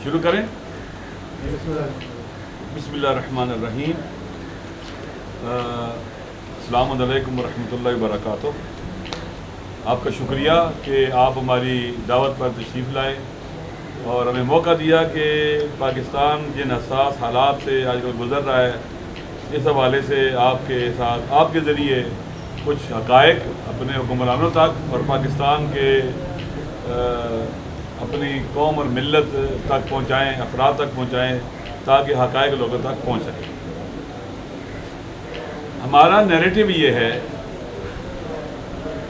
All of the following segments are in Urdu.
شروع کریں. بسم اللہ الرحمن الرحیم. السلام علیکم ورحمۃ اللہ وبرکاتہ. آپ کا شکریہ کہ آپ ہماری دعوت پر تشریف لائے اور ہمیں موقع دیا کہ پاکستان جن حساس حالات سے آج کل گزر رہا ہے اس حوالے سے آپ کے ساتھ آپ کے ذریعے کچھ حقائق اپنے حکمرانوں تک اور پاکستان کے اپنی قوم اور ملت تک پہنچائیں، افراد تک پہنچائیں تاکہ حقائق لوگوں تک پہنچ سکیں. ہمارا نیریٹو یہ ہے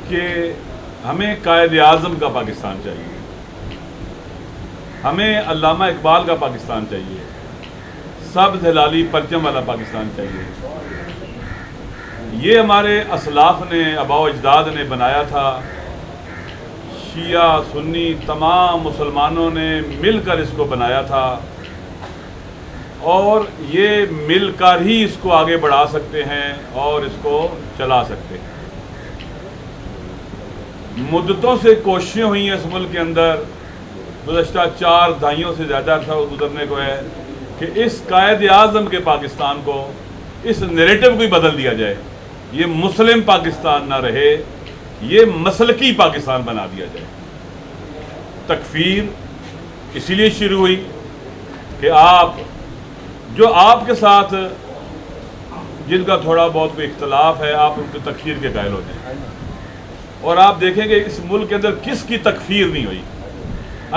کہ ہمیں قائد اعظم کا پاکستان چاہیے، ہمیں علامہ اقبال کا پاکستان چاہیے، سبز ہلالی پرچم والا پاکستان چاہیے. یہ ہمارے اسلاف نے، آباء و اجداد نے بنایا تھا. شیعہ سنی تمام مسلمانوں نے مل کر اس کو بنایا تھا اور یہ مل کر ہی اس کو آگے بڑھا سکتے ہیں اور اس کو چلا سکتے ہیں. مدتوں سے کوششیں ہوئی ہیں اس ملک کے اندر، گزشتہ 4 دہائیوں سے زیادہ عرصہ گزرنے کو ہے کہ اس قائد اعظم کے پاکستان کو، اس نیریٹو کو ہی بدل دیا جائے. یہ مسلم پاکستان نہ رہے، یہ مسلکی پاکستان بنا دیا جائے. تکفیر اسی لیے شروع ہوئی کہ جو آپ کے ساتھ جن کا تھوڑا بہت کوئی اختلاف ہے آپ ان کی تکفیر کے قائل ہو جائیں. اور آپ دیکھیں کہ اس ملک کے اندر کس کی تکفیر نہیں ہوئی.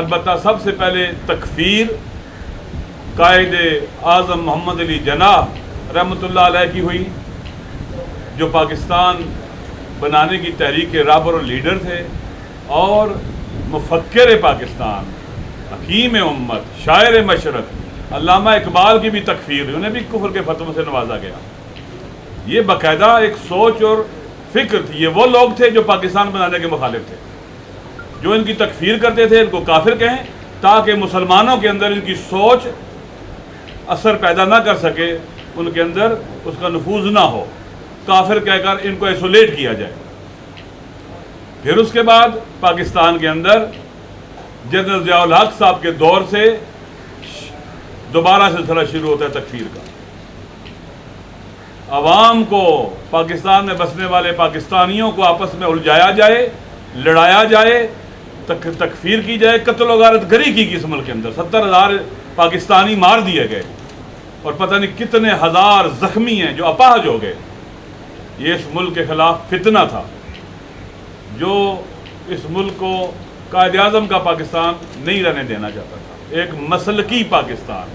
البتہ سب سے پہلے تکفیر قائد اعظم محمد علی جناح رحمۃ اللہ علیہ کی ہوئی، جو پاکستان بنانے کی تحریک کے رہبر اور لیڈر تھے اور مفکر پاکستان، حکیم امت، شاعر مشرق علامہ اقبال کی بھی تکفیر ہوئی. انہیں بھی کفر کے فتووں سے نوازا گیا. یہ باقاعدہ ایک سوچ اور فکر تھی. یہ وہ لوگ تھے جو پاکستان بنانے کے مخالف تھے، جو ان کی تکفیر کرتے تھے، ان کو کافر کہیں تاکہ مسلمانوں کے اندر ان کی سوچ اثر پیدا نہ کر سکے، ان کے اندر اس کا نفوذ نہ ہو، کافر کہہ کر ان کو ایسولیٹ کیا جائے. پھر اس کے بعد پاکستان کے اندر جنرل ضیاء الحق صاحب کے دور سے دوبارہ سلسلہ شروع ہوتا ہے تکفیر کا. عوام کو، پاکستان میں بسنے والے پاکستانیوں کو آپس میں الجھایا جائے، لڑایا جائے، تکفیر کی جائے، قتل و غارت گری کی اس ملک کے اندر. 70,000 پاکستانی مار دیے گئے اور پتہ نہیں کتنے ہزار زخمی ہیں جو اپاہج ہو گئے. یہ اس ملک کے خلاف فتنہ تھا جو اس ملک کو قائد اعظم کا پاکستان نہیں رہنے دینا چاہتا تھا. ایک مسلکی پاکستان.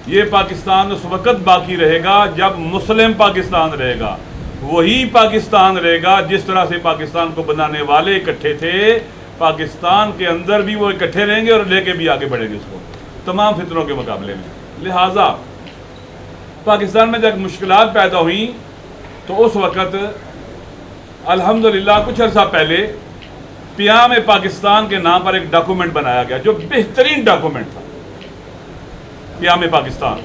یہ پاکستان اس وقت باقی رہے گا جب مسلم پاکستان رہے گا. وہی پاکستان رہے گا جس طرح سے پاکستان کو بنانے والے اکٹھے تھے، پاکستان کے اندر بھی وہ اکٹھے رہیں گے اور لے کے بھی آگے بڑھیں گے اس کو تمام فتنوں کے مقابلے میں. لہٰذا پاکستان میں جب مشکلات پیدا ہوئیں تو اس وقت الحمدللہ کچھ عرصہ پہلے پیام پاکستان کے نام پر ایک ڈاکومنٹ بنایا گیا جو بہترین ڈاکومنٹ تھا. پیام پاکستان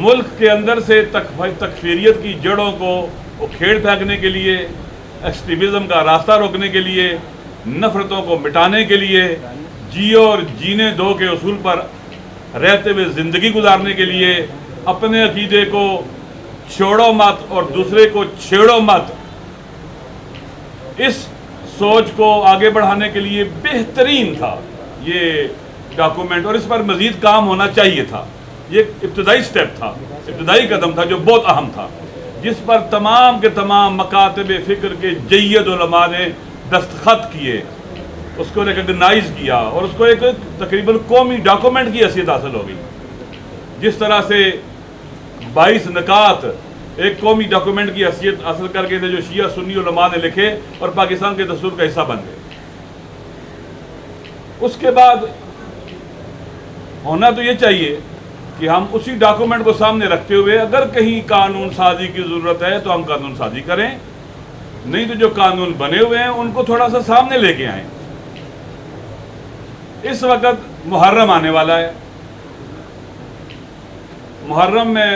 ملک کے اندر سے تکفیریت کی جڑوں کو اکھیڑ پھینکنے کے لیے، ایکسٹریمزم کا راستہ روکنے کے لیے، نفرتوں کو مٹانے کے لیے، جیو اور جینے دو کے اصول پر رہتے ہوئے زندگی گزارنے کے لیے، اپنے عقیدے کو چھوڑو مت اور دوسرے کو چھیڑو مت، اس سوچ کو آگے بڑھانے کے لیے بہترین تھا یہ ڈاکومنٹ. اور اس پر مزید کام ہونا چاہیے تھا. یہ ابتدائی سٹیپ تھا، ابتدائی قدم تھا جو بہت اہم تھا، جس پر تمام کے تمام مکاتب فکر کے جید علماء نے دستخط کیے، اس کو ریکگنائز کیا اور اس کو ایک تقریباً قومی ڈاکومنٹ کی حیثیت حاصل ہو گئی. جس طرح سے 22 نکات ایک قومی ڈاکومنٹ کی حیثیت حاصل کر کے تھے جو شیعہ سنی علماء نے لکھے اور پاکستان کے دستور کا حصہ بن گئے. اس کے بعد ہونا تو یہ چاہیے کہ ہم اسی ڈاکومنٹ کو سامنے رکھتے ہوئے اگر کہیں قانون سازی کی ضرورت ہے تو ہم قانون سازی کریں، نہیں تو جو قانون بنے ہوئے ہیں ان کو تھوڑا سا سامنے لے کے آئیں. اس وقت محرم آنے والا ہے. محرم میں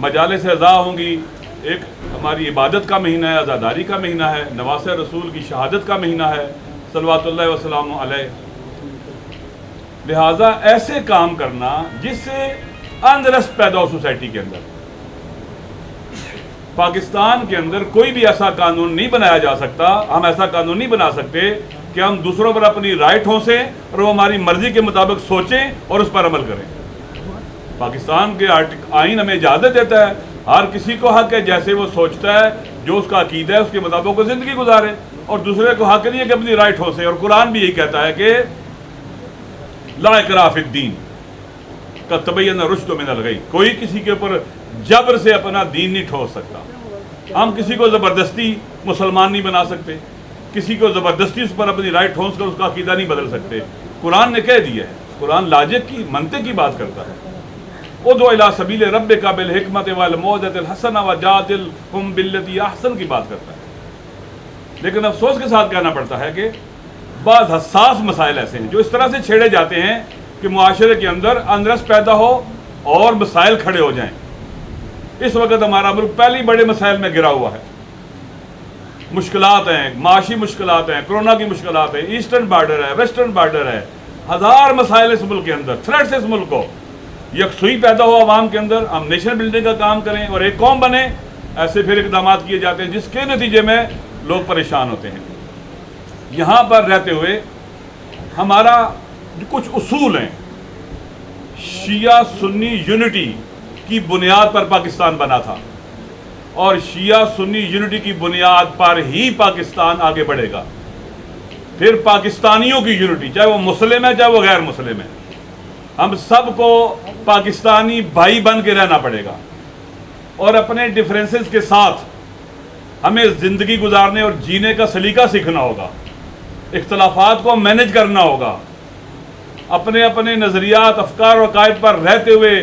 مجالس اعزاء ہوں گی. ایک ہماری عبادت کا مہینہ ہے، عزاداری کا مہینہ ہے، نواسہ رسول کی شہادت کا مہینہ ہے صلوات اللہ وسلام علیہ. لہٰذا ایسے کام کرنا جس سے انرسٹ پیدا ہو سوسائٹی کے اندر. پاکستان کے اندر کوئی بھی ایسا قانون نہیں بنایا جا سکتا، ہم ایسا قانون نہیں بنا سکتے کہ ہم دوسروں پر اپنی رائٹ ٹھونسیں اور وہ ہماری مرضی کے مطابق سوچیں اور اس پر عمل کریں. پاکستان کے آئین ہمیں اجازت دیتا ہے، ہر کسی کو حق ہے جیسے وہ سوچتا ہے، جو اس کا عقیدہ ہے اس کے مطابق وہ زندگی گزارے، اور دوسرے کو حق نہیں ہے کہ اپنی رائٹ ٹھونسے. اور قرآن بھی یہی کہتا ہے کہ لا اکراہ فی الدین قد تبین الرشد من الغی، کوئی کسی کے اوپر جبر سے اپنا دین نہیں ٹھوس سکتا. ہم کسی کو زبردستی مسلمان نہیں بنا سکتے، کسی کو زبردستی اس پر اپنی رائٹ ٹھونس کر اس کا عقیدہ نہیں بدل سکتے. قرآن نے کہہ دیا ہے، قرآن لاجک کی منطق کی بات کرتا ہے. ادعو الی سبیل ربک بالحکمت والموعظۃ الحسنہ وجادلہم باللتی احسن کی بات کرتا ہے. لیکن افسوس کے ساتھ کہنا پڑتا ہے کہ بعض حساس مسائل ایسے ہیں جو اس طرح سے چھیڑے جاتے ہیں کہ معاشرے کے اندر انرس پیدا ہو اور مسائل کھڑے ہو جائیں. اس وقت ہمارا ملک پہلی بڑے مسائل میں گرا ہوا ہے. مشکلات ہیں، معاشی مشکلات ہیں، کرونا کی مشکلات ہیں، ایسٹرن بارڈر ہے، ویسٹرن بارڈر ہے، ہزار مسائل اس ملک کے اندر، تھریٹس اس ملک کو. یکسوئی پیدا ہو عوام کے اندر، ہم نیشن بلڈنگ کا کام کریں اور ایک قوم بنیں، ایسے پھر اقدامات کیے جاتے ہیں جس کے نتیجے میں لوگ پریشان ہوتے ہیں. یہاں پر رہتے ہوئے ہمارا کچھ اصول ہیں. شیعہ سنی یونٹی کی بنیاد پر پاکستان بنا تھا، اور شیعہ سنی یونٹی کی بنیاد پر ہی پاکستان آگے بڑھے گا. پھر پاکستانیوں کی یونٹی، چاہے وہ مسلم ہے چاہے وہ غیر مسلم ہے، ہم سب کو پاکستانی بھائی بن کے رہنا پڑے گا، اور اپنے ڈفرینسز کے ساتھ ہمیں زندگی گزارنے اور جینے کا سلیقہ سیکھنا ہوگا، اختلافات کو مینج کرنا ہوگا، اپنے اپنے نظریات، افکار اور عقائد پر رہتے ہوئے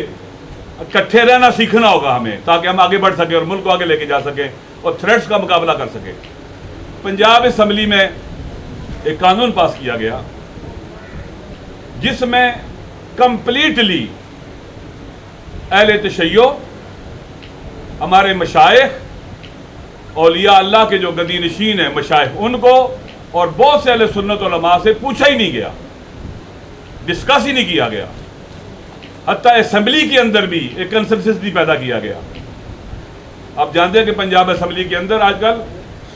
اکٹھے رہنا سیکھنا ہوگا ہمیں، تاکہ ہم آگے بڑھ سکیں اور ملک کو آگے لے کے جا سکیں اور تھریٹس کا مقابلہ کر سکیں. پنجاب اسمبلی میں ایک قانون پاس کیا گیا جس میں کمپلیٹلی اہل تشیع، ہمارے مشائخ، اولیاء اللہ کے جو گدی نشین ہیں مشائخ، ان کو اور بہت سے اہل سنت علماء سے پوچھا ہی نہیں گیا، ڈسکس ہی نہیں کیا گیا. حتیٰ اسمبلی کے اندر بھی ایک کنسنسس نہیں پیدا کیا گیا. آپ جانتے ہیں کہ پنجاب اسمبلی کے اندر آج کل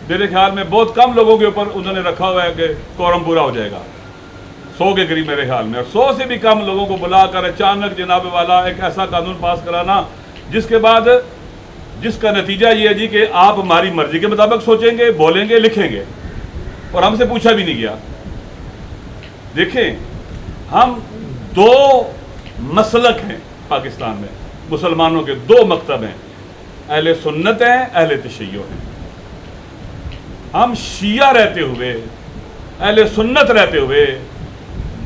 میرے خیال میں بہت کم لوگوں کے اوپر انہوں نے رکھا ہوا ہے کہ کورم پورا ہو جائے گا، 100 کے قریب میرے خیال میں، اور 100 سے بھی کم لوگوں کو بلا کر اچانک جناب والا ایک ایسا قانون پاس کرانا جس کے بعد جس کا نتیجہ یہ ہے جی کہ آپ ہماری مرضی کے مطابق سوچیں گے، بولیں گے، لکھیں گے، اور ہم سے پوچھا بھی نہیں گیا. دیکھیں، ہم دو مسلک ہیں پاکستان میں، مسلمانوں کے 2 مکتب ہیں، اہل سنت ہیں، اہل تشیع ہیں. ہم شیعہ رہتے ہوئے، اہل سنت رہتے ہوئے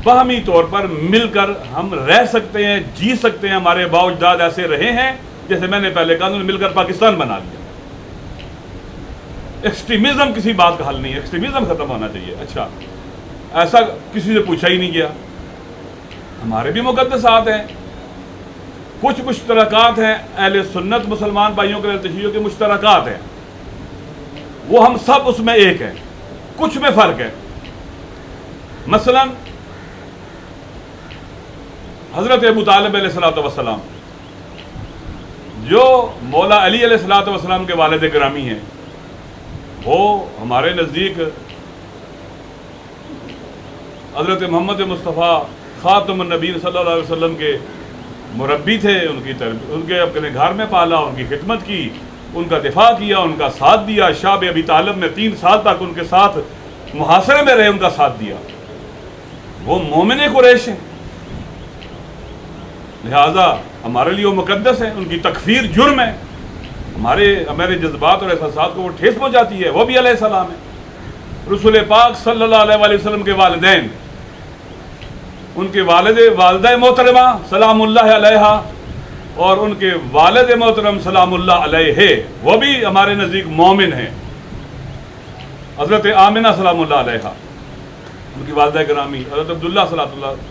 باہمی طور پر مل کر ہم رہ سکتے ہیں، جی سکتے ہیں. ہمارے باء اجداد ایسے رہے ہیں، جیسے میں نے پہلے کہا، مل کر پاکستان بنا لیا. ایکسٹریمزم کسی بات کا حل نہیں ہے، ایکسٹریمزم ختم ہونا چاہیے. اچھا، ایسا کسی سے پوچھا ہی نہیں گیا. ہمارے بھی مقدسات ہیں، کچھ مشترکات ہیں، اہل سنت مسلمان بھائیوں کے، اہل تشیع کے مشترکات ہیں، وہ ہم سب اس میں ایک ہیں، کچھ میں فرق ہے. مثلا حضرت ابو طالب علیہ الصلوۃ والسلام جو مولا علی علیہ الصلوۃ والسلام کے والد گرامی ہیں، وہ ہمارے نزدیک حضرت محمد مصطفیٰ خاتم النبی صلی اللہ علیہ وسلم کے مربی تھے. ان کے اپنے گھر میں پالا، ان کی خدمت کی، ان کا دفاع کیا، ان کا ساتھ دیا. شاب ابی طالب میں 3 سال تک ان کے ساتھ محاصرے میں رہے، ان کا ساتھ دیا. وہ مومن قریش ہیں، لہذا ہمارے لیے وہ مقدس ہیں. ان کی تکفیر جرم ہے، ہمارے جذبات اور احساسات کو وہ ٹھیس پہنچاتی ہے. وہ بھی علیہ السلام ہے. رسول پاک صلی اللہ علیہ وسلم کے والدین، ان کے والدہ محترمہ سلام اللہ علیہا اور ان کے والد محترم سلام اللہ علیہ، وہ بھی ہمارے نزدیک مومن ہیں. حضرت آمنہ سلام اللہ علیہا، ان کی والدہ گرامی، حضرت عبداللہ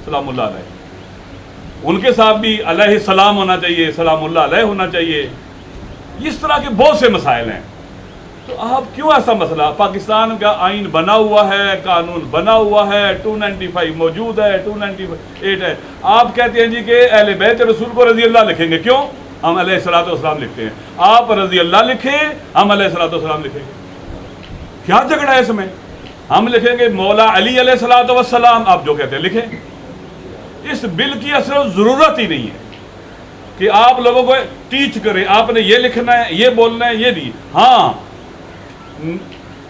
سلام اللہ علیہ، ان کے ساتھ بھی علیہ السلام ہونا چاہیے، سلام اللہ علیہ ہونا چاہیے. اس طرح کے بہت سے مسائل ہیں. تو آپ کیوں ایسا مسئلہ؟ پاکستان کا آئین بنا ہوا ہے، قانون بنا ہوا ہے، 295 موجود ہے، 298 ہے، آپ کہتے ہیں جی کہ اہل بیت رسول کو رضی اللہ لکھیں گے، کیوں؟ ہم علیہ الصلوۃ والسلام لکھتے ہیں، آپ رضی اللہ لکھیں، ہم علیہ الصلوۃ والسلام لکھیں گے، کیا جھگڑا ہے اس میں؟ ہم لکھیں گے مولا علی علیہ الصلوۃ والسلام، آپ جو کہتے ہیں لکھیں۔ اس بل کی اصل ضرورت ہی نہیں ہے کہ آپ لوگوں کو ٹیچ کریں، آپ نے یہ لکھنا ہے، یہ بولنا ہے، یہ نہیں۔ ہاں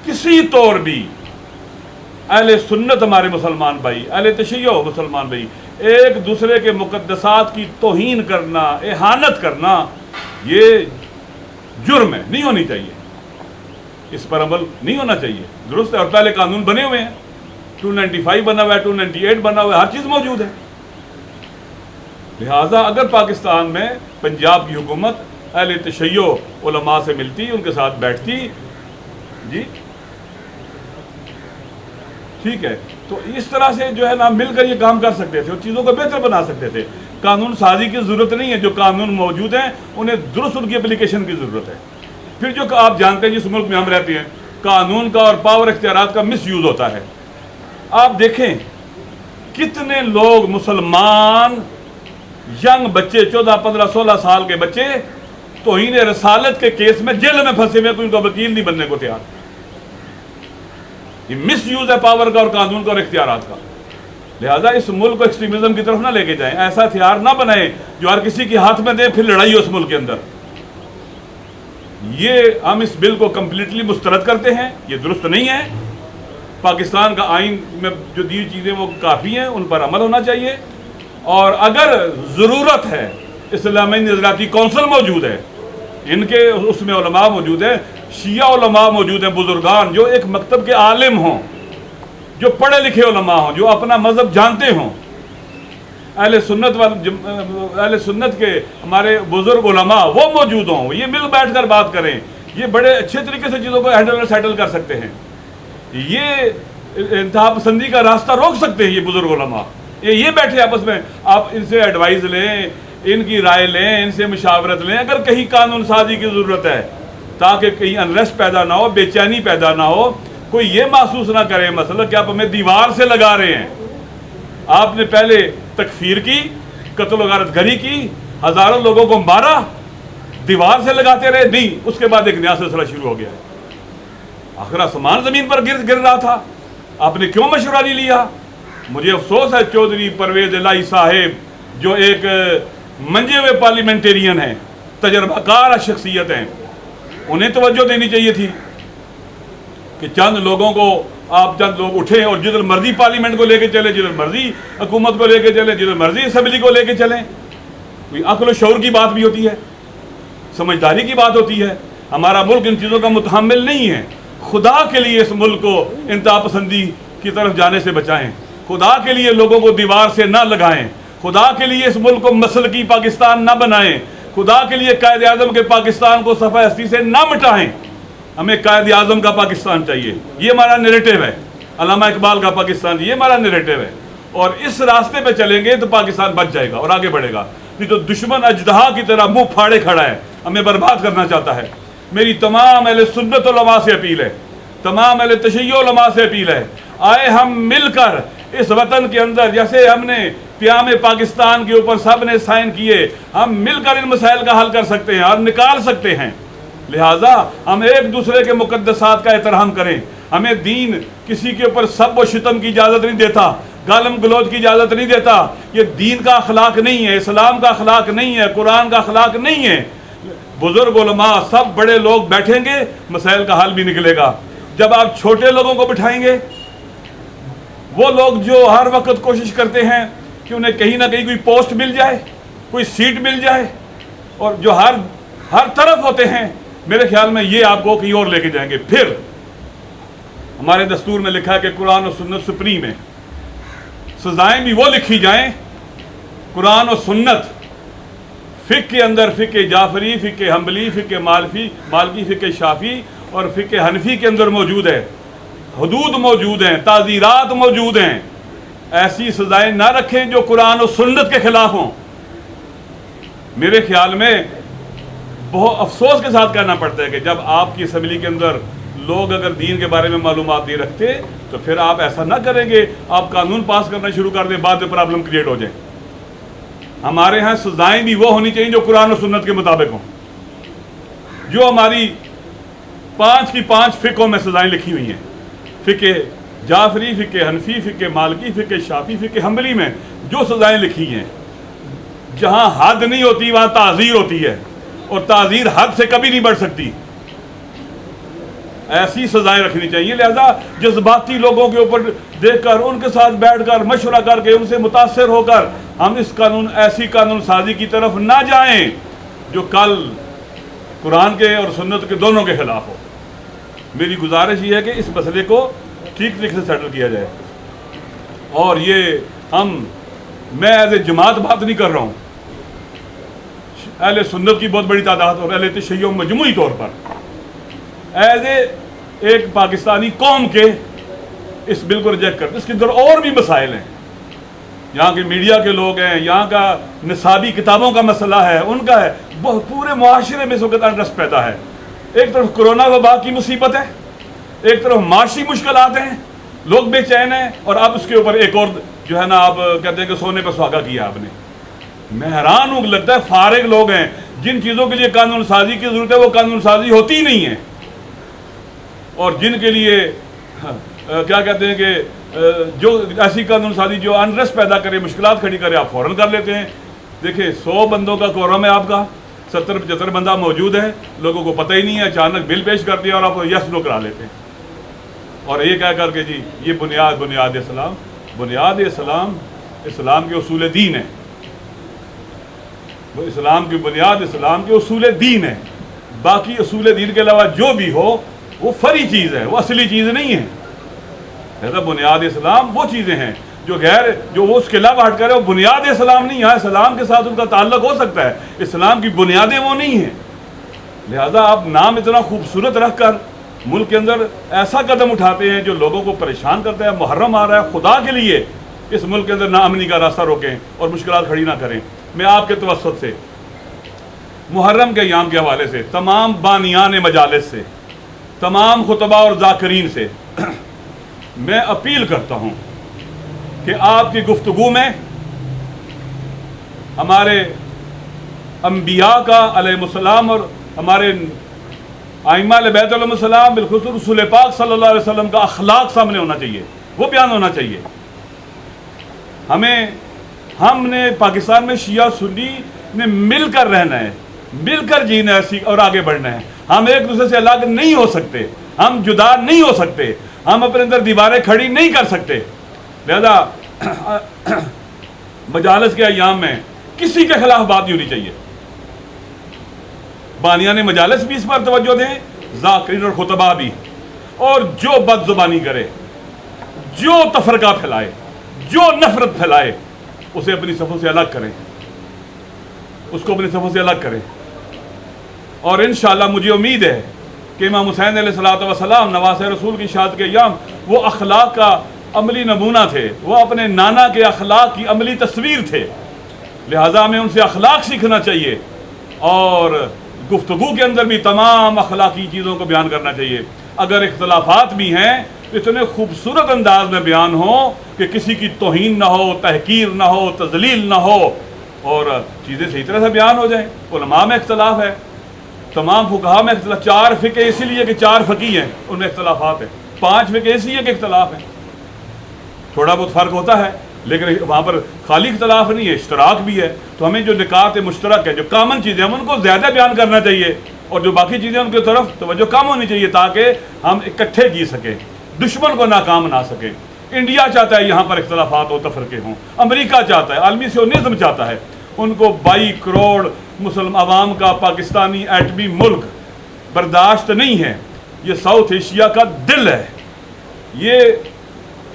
کسی طور بھی اہل سنت ہمارے مسلمان بھائی، اہل تشیع مسلمان بھائی، ایک دوسرے کے مقدسات کی توہین کرنا، اہانت کرنا، یہ جرم ہے، نہیں ہونی چاہیے، اس پر عمل نہیں ہونا چاہیے، درست ہے۔ اور پہلے قانون بنے ہوئے ہیں، 295 بنا ہوا ہے، 298 بنا ہوا ہے، ہر چیز موجود ہے۔ لہٰذا اگر پاکستان میں پنجاب کی حکومت اہل تشیع علماء سے ملتی، ان کے ساتھ بیٹھتی، جی ٹھیک ہے، تو اس طرح سے جو ہے نا مل کر یہ کام کر سکتے تھے اور چیزوں کو بہتر بنا سکتے تھے۔ قانون سازی کی ضرورت نہیں ہے، جو قانون موجود ہیں انہیں درست ان کی اپلیکیشن کی ضرورت ہے۔ پھر جو آپ جانتے ہیں جس ملک میں ہم رہتے ہیں، قانون کا اور پاور اختیارات کا مس یوز ہوتا ہے۔ آپ دیکھیں کتنے لوگ مسلمان ینگ بچے، 14 15 16 سال کے بچے توہین رسالت کے کیس میں جیل میں پھنسے ہوئے، کوئی ان کا وکیل نہیں بننے کو تیار۔ یہ مس یوز ہے پاور کا اور قانون کا اور اختیارات کا۔ لہذا اس ملک کو ایکسٹریمزم کی طرف نہ لے کے جائیں، ایسا ہتھیار نہ بنائیں جو ہر کسی کے ہاتھ میں دیں پھر لڑائی ہو اس ملک کے اندر۔ یہ ہم اس بل کو کمپلیٹلی مسترد کرتے ہیں، یہ درست نہیں ہے۔ پاکستان کا آئین میں جو دی چیزیں وہ کافی ہیں، ان پر عمل ہونا چاہیے، اور اگر ضرورت ہے اسلامی نظریاتی کونسل موجود ہے، ان کے اس میں علماء موجود ہیں، شیعہ علماء موجود ہیں، بزرگان جو ایک مکتب کے عالم ہوں، جو پڑھے لکھے علماء ہوں، جو اپنا مذہب جانتے ہوں، اہل سنت کے ہمارے بزرگ علماء وہ موجود ہوں، یہ مل بیٹھ کر بات کریں، یہ بڑے اچھے طریقے سے چیزوں کو ہینڈل اور سیٹل کر سکتے ہیں، یہ انتہا پسندی کا راستہ روک سکتے ہیں یہ بزرگ علماء۔ یہ بیٹھے آپس میں، آپ ان سے ایڈوائز لیں، ان کی رائے لیں، ان سے مشاورت لیں، اگر کہیں قانون سازی کی ضرورت ہے تاکہ کہیں انریسٹ پیدا نہ ہو، بے چینی پیدا نہ ہو، کوئی یہ محسوس نہ کرے مثلا کہ آپ ہمیں دیوار سے لگا رہے ہیں۔ آپ نے پہلے تکفیر کی، قتل و غارت گری کی، ہزاروں لوگوں کو مارا، دیوار سے لگاتے رہے، نہیں، اس کے بعد ایک نیا سلسلہ شروع ہو گیا ہے۔ آخر آسمان زمین پر گر رہا تھا، آپ نے کیوں مشورہ نہیں لیا؟ مجھے افسوس ہے چودھری پرویز الہی صاحب جو ایک منجے ہوئے پارلیمنٹیرین ہیں، تجربہ کار شخصیت ہیں، انہیں توجہ دینی چاہیے تھی کہ چند لوگوں کو آپ چند لوگ اٹھیں اور جدھر مرضی پارلیمنٹ کو لے کے چلیں، جدھر مرضی حکومت کو لے کے چلیں، جدھر مرضی اسمبلی کو لے کے چلیں۔ کوئی عقل و شعور کی بات بھی ہوتی ہے، سمجھداری کی بات ہوتی ہے۔ ہمارا ملک ان چیزوں کا متحمل نہیں ہے۔ خدا کے لیے اس ملک کو انتہا پسندی کی طرف جانے سے بچائیں، خدا کے لیے لوگوں کو دیوار سے نہ لگائیں، خدا کے لیے اس ملک کو مسلکی پاکستان نہ بنائیں، خدا کے لیے قائد اعظم کے پاکستان کو صفحہ ہستی سے نہ مٹائیں۔ ہمیں قائد اعظم کا پاکستان چاہیے، یہ ہمارا نیریٹو ہے، علامہ اقبال کا پاکستان، یہ ہمارا نیریٹو ہے، اور اس راستے پہ چلیں گے تو پاکستان بچ جائے گا اور آگے بڑھے گا۔ نہیں تو دشمن اژدہا کی طرح منہ پھاڑے کھڑا ہے، ہمیں برباد کرنا چاہتا ہے۔ میری تمام اہل سنت علماء سے اپیل ہے، تمام اہل تشیع علماء سے اپیل ہے، آئے ہم مل کر اس وطن کے اندر، جیسے ہم نے قیام پاکستان کے اوپر سب نے سائن کیے، ہم مل کر ان مسائل کا حل کر سکتے ہیں اور نکال سکتے ہیں۔ لہٰذا ہم ایک دوسرے کے مقدسات کا احترام کریں۔ ہمیں دین کسی کے اوپر سب و شتم کی اجازت نہیں دیتا، گالم گلوچ کی اجازت نہیں دیتا۔ یہ دین کا اخلاق نہیں ہے، اسلام کا اخلاق نہیں ہے، قرآن کا اخلاق نہیں ہے۔ بزرگ علماء سب بڑے لوگ بیٹھیں گے، مسائل کا حل بھی نکلے گا۔ جب آپ چھوٹے لوگوں کو بٹھائیں گے، وہ لوگ جو ہر وقت کوشش کرتے ہیں کہ انہیں کہیں نہ کہیں کوئی پوسٹ مل جائے، کوئی سیٹ مل جائے، اور جو ہر طرف ہوتے ہیں، میرے خیال میں یہ آپ کو کہیں اور لے کے جائیں گے۔ پھر ہمارے دستور میں لکھا ہے کہ قرآن و سنت سپریم ہے، سزائیں بھی وہ لکھی جائیں قرآن و سنت۔ فقہ کے اندر فقہ جعفری، فقہ حنبلی، فقہ مالکی، فقہ شافعی اور فقہ حنفی کے اندر موجود ہے، حدود موجود ہیں، تعزیرات موجود ہیں۔ ایسی سزائیں نہ رکھیں جو قرآن و سنت کے خلاف ہوں۔ میرے خیال میں بہت افسوس کے ساتھ کہنا پڑتا ہے کہ جب آپ کی اسمبلی کے اندر لوگ اگر دین کے بارے میں معلومات نہیں رکھتے تو پھر آپ ایسا نہ کریں گے آپ قانون پاس کرنا شروع کر دیں، بعد میں پرابلم کریٹ ہو جائے۔ ہمارے ہاں سزائیں بھی وہ ہونی چاہیے جو قرآن و سنت کے مطابق ہوں، جو ہماری 5 کی 5 فقہوں میں سزائیں لکھی ہوئی ہیں، فقہ جعفری، فقہ حنفی، فقہ مالکی، فقہ شافعی، فقہ حنبلی میں جو سزائیں لکھی ہیں، جہاں حد نہیں ہوتی وہاں تعزیر ہوتی ہے، اور تعزیر حد سے کبھی نہیں بڑھ سکتی، ایسی سزائیں رکھنی چاہیے۔ لہذا جذباتی لوگوں کے اوپر دیکھ کر ان کے ساتھ بیٹھ کر مشورہ کر کے ان سے متاثر ہو کر ہم اس ایسی قانون سازی کی طرف نہ جائیں جو کل قرآن کے اور سنت کے دونوں کے خلاف ہو۔ میری گزارش یہ ہے کہ اس مسئلے کو ٹھیک طریقے سے سیٹل کیا جائے، اور یہ میں ایز اے جماعت بات نہیں کر رہا ہوں، اہل سنت کی بہت بڑی تعداد اور اہل تشیع مجموعی طور پر ایز اے ایک پاکستانی قوم کے اس بل کو ریجیکٹ کرتے۔ اس کے اندر اور بھی مسائل ہیں، یہاں کے میڈیا کے لوگ ہیں، یہاں کا نصابی کتابوں کا مسئلہ ہے، ان کا ہے، پورے معاشرے میں اس وقت انٹرسٹ پیدا ہے۔ ایک طرف کرونا وبا کی مصیبت ہے، ایک طرف معاشی مشکلات ہیں، لوگ بے چین ہیں، اور اب اس کے اوپر ایک اور جو ہے نا آپ کہتے ہیں کہ سونے پہ سہاگا کیا آپ نے۔ میں حیران ہوں، لگتا ہے فارغ لوگ ہیں، جن چیزوں کے لیے قانون سازی کی ضرورت ہے وہ قانون سازی ہوتی ہی نہیں ہے، اور جن کے لیے کیا کہتے ہیں کہ جو ایسی قانون سازی جو انریسٹ پیدا کرے، مشکلات کھڑی کرے، آپ فوراً کر لیتے ہیں۔ دیکھیں 100 بندوں کا کورم ہے آپ کا، 70-75 بندہ موجود ہے، لوگوں کو پتہ ہی نہیں ہے، اچانک بل پیش کر دیا اور آپ یس نو کرا لیتے ہیں، اور یہ کہہ کر کے جی یہ بنیاد اسلام اسلام کے اصول دین ہے، وہ اسلام کی بنیاد اسلام کے اصول دین ہے، باقی اصول دین کے علاوہ جو بھی ہو وہ فری چیز ہے، وہ اصلی چیز نہیں ہے۔ لہذا بنیاد اسلام وہ چیزیں ہیں جو وہ اس کے علاوہ ہٹ کر ہے، وہ بنیاد اسلام نہیں۔ یہاں اسلام کے ساتھ ان کا تعلق ہو سکتا ہے، اسلام کی بنیادیں وہ نہیں ہیں۔ لہذا آپ نام اتنا خوبصورت رکھ کر ملک کے اندر ایسا قدم اٹھاتے ہیں جو لوگوں کو پریشان کرتا ہے۔ محرم آ رہا ہے، خدا کے لیے اس ملک کے اندر ناامنی کا راستہ روکیں اور مشکلات کھڑی نہ کریں۔ میں آپ کے توسط سے محرم کے ایام کے حوالے سے تمام بانیان مجالس سے، تمام خطبہ اور ذاکرین سے میں اپیل کرتا ہوں کہ آپ کی گفتگو میں ہمارے انبیاء کا علیہ السلام اور ہمارے ائمہ علیہ بیت علیہ السلام، بالخصوص رسول پاک صلی اللہ علیہ وسلم کا اخلاق سامنے ہونا چاہیے، وہ بیان ہونا چاہیے۔ ہم نے پاکستان میں شیعہ سنی نے مل کر رہنا ہے، مل کر جینا ہے اور آگے بڑھنا ہے۔ ہم ایک دوسرے سے الگ نہیں ہو سکتے، ہم جدا نہیں ہو سکتے، ہم اپنے اندر دیواریں کھڑی نہیں کر سکتے۔ لہذا مجالس کے ایام میں کسی کے خلاف بات نہیں ہونی چاہیے۔ بانیان مجالس بھی اس پر توجہ دیں، ذاکرین اور خطبہ بھی، اور جو بد زبانی کرے، جو تفرقہ پھیلائے، جو نفرت پھیلائے، اسے اپنی صفوں سے الگ کریں، اس کو اپنی صفوں سے الگ کریں۔ اور انشاءاللہ مجھے امید ہے کہ امام حسین علیہ السلام نواسہ رسول کی شہادت کے ایام وہ اخلاق کا عملی نمونہ تھے، وہ اپنے نانا کے اخلاق کی عملی تصویر تھے۔ لہٰذا ہمیں ان سے اخلاق سیکھنا چاہیے، اور گفتگو کے اندر بھی تمام اخلاقی چیزوں کو بیان کرنا چاہیے۔ اگر اختلافات بھی ہیں تو اتنے خوبصورت انداز میں بیان ہو کہ کسی کی توہین نہ ہو، تحقیر نہ ہو، تذلیل نہ ہو، اور چیزیں صحیح طرح سے بیان ہو جائیں۔ علماء میں اختلاف ہے، تمام فقہا میں اختلاف، 4 فقہ اسی لیے کہ 4 فقیہ ہیں، ان میں اختلافات ہیں، 5 فقہ اسی لیے کہ اختلاف ہیں، تھوڑا بہت فرق ہوتا ہے، لیکن وہاں پر خالی اختلاف نہیں ہے، اشتراک بھی ہے۔ تو ہمیں جو نکات مشترک ہیں، جو کامن چیزیں ہیں، ان کو زیادہ بیان کرنا چاہیے، اور جو باقی چیزیں ان کی طرف توجہ کم ہونی چاہیے، تاکہ ہم اکٹھے جی سکیں، دشمن کو ناکام بنا سکیں۔ انڈیا چاہتا ہے یہاں پر اختلافات ہو، تفرقے ہوں، امریکہ چاہتا ہے، عالمی سیونزم چاہتا ہے، ان کو 22 کروڑ مسلم عوام کا پاکستانی ایٹمی ملک برداشت نہیں ہے۔ یہ ساؤتھ ایشیا کا دل ہے، یہ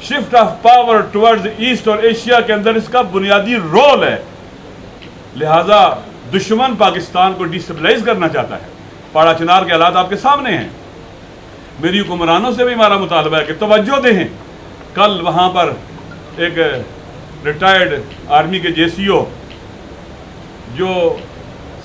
shift of power towards east اور ایشیا کے اندر اس کا بنیادی رول ہے۔ لہٰذا دشمن پاکستان کو ڈیسٹیبلائز کرنا چاہتا ہے۔ پاڑا چنار کے حالات آپ کے سامنے ہیں۔ میری حکمرانوں سے بھی ہمارا مطالبہ ہے کہ توجہ دیں۔ کل وہاں پر ایک ریٹائرڈ آرمی کے JCO جو